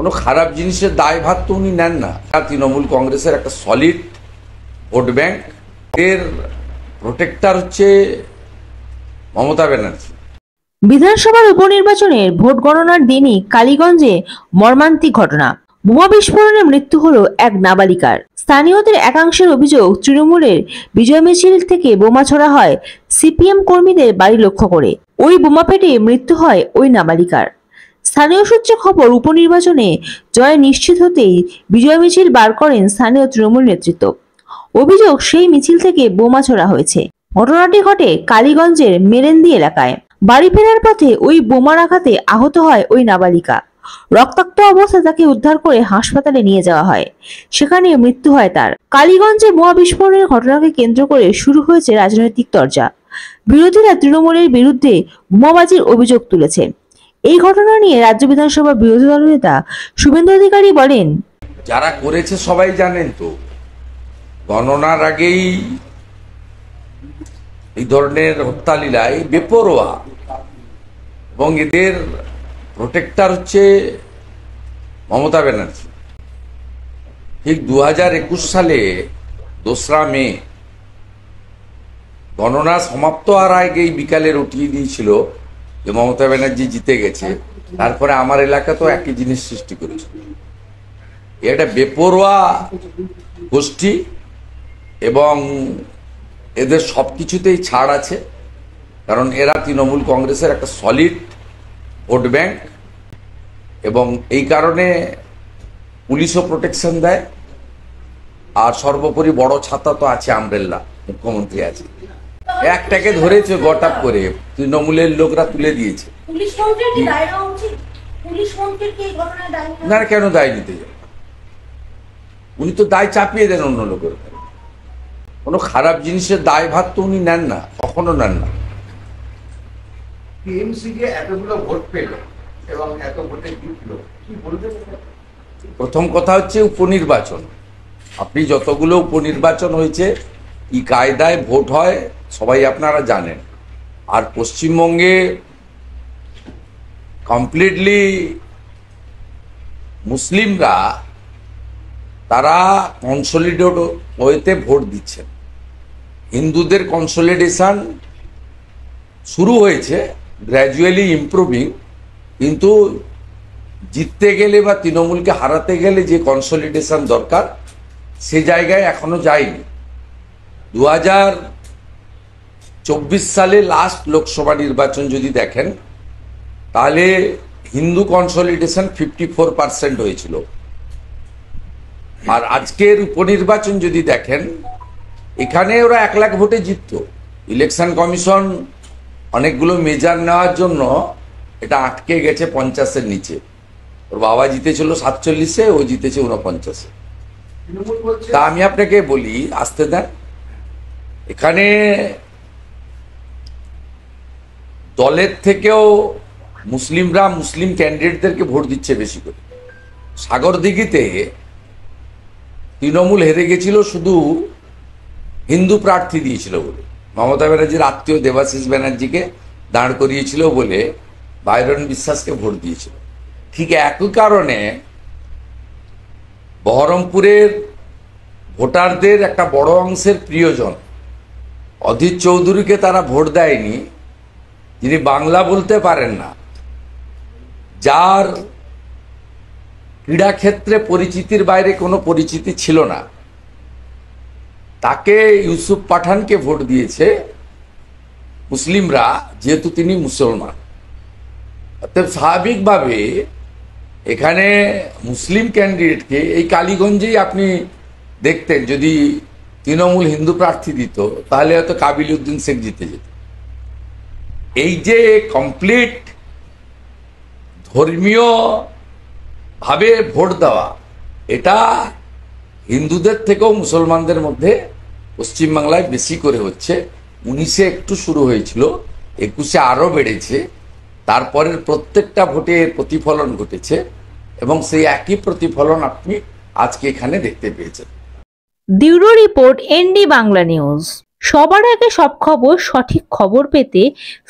কোনো খারাপ জিনিসের দায়ভার তো উনি নেন না। তৃণমূল কংগ্রেসের একটা সলিড ভোট ব্যাংক, এর প্রোটেক্টর হচ্ছে মমতা ব্যানার্জি। বিধানসভার উপনির্বাচনের ভোট গণনার দিনই কালীগঞ্জে মর্মান্তিক ঘটনা। বোমা বিস্ফোরণে মৃত্যু হলো এক নাবালিকার। স্থানীয়দের একাংশের অভিযোগ, তৃণমূলের বিজয় মিছিল থেকে বোমা ছোড়া হয় সিপিএম কর্মীদের বাড়ি লক্ষ্য করে। ওই বোমা ফেটে মৃত্যু হয় ওই নাবালিকার। স্থানীয় সূত্রে খবর, উপনির্বাচনে জয় নিশ্চিত হতেই বিজয় মিছিল বার করেন স্থানীয় তৃণমূল নেতৃত্ব। অভিযোগ, সেই মিছিল থেকে বোমা ছোড়া হয়েছে। ঘটনাটি ঘটে কালীগঞ্জের মেরেন্দি এলাকায়। বাড়ি ফেরার পথে ওই বোমার আঘাতে আহত হয় ওই নাবালিকা। রক্তাক্ত অবস্থায় তাকে উদ্ধার করে হাসপাতালে নিয়ে যাওয়া হয়, সেখানে মৃত্যু হয় তার। কালীগঞ্জে বোমা বিস্ফোরণের ঘটনাকে কেন্দ্র করে শুরু হয়েছে রাজনৈতিক চর্চা। বিরোধীরা তৃণমূলের বিরুদ্ধে বোমাবাজির অভিযোগ তুলেছে। এই ঘটনা নিয়ে রাজ্য বিধানসভার বিরোধী দলনেতা শুভেন্দু অধিকারী বলেন, যারা করেছে সবাই জানেন তো, গণনার আগেই এই ধরনের হত্যালীলায় বেপরোয়া, এবং এদের প্রোটেক্টর হচ্ছে মমতা ব্যানার্জি। ঠিক 2021 সালে 2রা মে গণনা সমাপ্ত আর আগেই বিকালে উঠিয়ে দিয়েছিল যে মমতা ব্যানার্জি জিতে গেছে। তারপরে আমার এলাকা তো একই জিনিস সৃষ্টি করেছে। এটা বেপরোয়া গোষ্ঠী, এবং এদের সবকিছুতেই ছাড় আছে, কারণ এরা তৃণমূল কংগ্রেসের একটা সলিড ভোট ব্যাংক, এবং এই কারণে পুলিশও প্রোটেকশন দেয়। আর সর্বোপরি বড় ছাতা তো আছে, আমব্রেল্লা, মুখ্যমন্ত্রী আছে। একটাকে ধরেছে গটাপ করে, তৃণমূলের লোকরা তুলে দিয়েছে। না, কেন দায় নিতে যাবে? উনি তো দায় চাপিয়ে দেন অন্য লোকের। কোনো খারাপ জিনিসের দায়ভার তো উনি নেন না, কখনো নেন না। প্রথম কথা হচ্ছে উপনির্বাচন। আপনি যতগুলো উপনির্বাচন হয়েছে, কি কায়দায় ভোট হয় সবাই আপনারা জানেন। আর পশ্চিমবঙ্গে কমপ্লিটলি মুসলিমরা তারা কনসলিডেট ওয়েতে ভোট দিচ্ছেন। হিন্দুদের কনসলিডেশন শুরু হয়েছে, গ্র্যাজুয়ালি ইমপ্রুভিং, কিন্তু জিততে গেলে বা তৃণমূলকে হারাতে গেলে যে কনসলিডেশন দরকার সে জায়গায় এখনো যায়নি। 2024 সালে লাস্ট লোকসভা নির্বাচন যদি দেখেন, তাহলে হিন্দু কনসলিডেশন 54% হয়েছিল। আর আজকের উপনির্বাচন যদি দেখেন, এখানে ওরা 1 লাখ ভোটে জিতত। ইলেকশন কমিশন অনেকগুলো মেজার নেওয়ার জন্য এটা আটকে গেছে 50-এর নিচে। ওর বাবা জিতেছিল 47-এ, ও জিতেছে 49-এ। তা আমি আপনাকে বলি, আসতে দেন। এখানে দলের থেকেও মুসলিমরা মুসলিম ক্যান্ডিডেটদেরকে ভোট দিচ্ছে বেশি করে। সাগরদিঘিতে তৃণমূল হেরে গেছিল শুধু হিন্দু প্রার্থী দিয়েছিল বলে। মমতা ব্যানার্জির আত্মীয় দেবাশিস ব্যানার্জিকে দাঁড় করিয়েছিল বলে বাইরন বিশ্বাসকে ভোট দিয়েছিল। ঠিক একই কারণে বহরমপুরের ভোটারদের একটা বড় অংশের প্রিয়জন অধীর চৌধুরীকে তারা ভোট দেয়নি, যিনি বাংলা বলতে পারেন না, যার ক্রীড়াক্ষেত্রে পরিচিতির বাইরে কোনো পরিচিতি ছিল না, তাকে ইউসুফ পাঠানকে ভোট দিয়েছে মুসলিমরা, যেহেতু তিনি মুসলমান। অতএব স্বাভাবিকভাবে এখানে মুসলিম ক্যান্ডিডেটকে, এই কালীগঞ্জেই আপনি দেখতেন যদি তৃণমূল হিন্দু প্রার্থী দিত তাহলে হয়তো কাবিল উদ্দিন শেখ জিতে যেত। এই যে কমপ্লিট ধর্মীয় ভাবে ভোট দেওয়া, এটা হিন্দুদের থেকেও মুসলমানদের মধ্যে পশ্চিমবাংলায় বেশি করে হচ্ছে। 19-এ একটু শুরু হয়েছিল, 21-এ আরো বেড়েছে। তারপরের প্রত্যেকটা ভোটে প্রতিফলন ঘটেছে, এবং সেই একই প্রতিফলন আপনি আজকে এখানে দেখতে পেয়েছেন। Bureau report, ND Bangla news. সবার আগে সব খবর, সঠিক খবর পেতে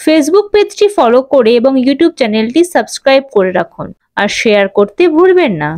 ফেসবুক পেজটি ফলো করে এবং ইউটিউব চ্যানেলটি সাবস্ক্রাইব করে রাখুন। আর শেয়ার করতে ভুলবেন না।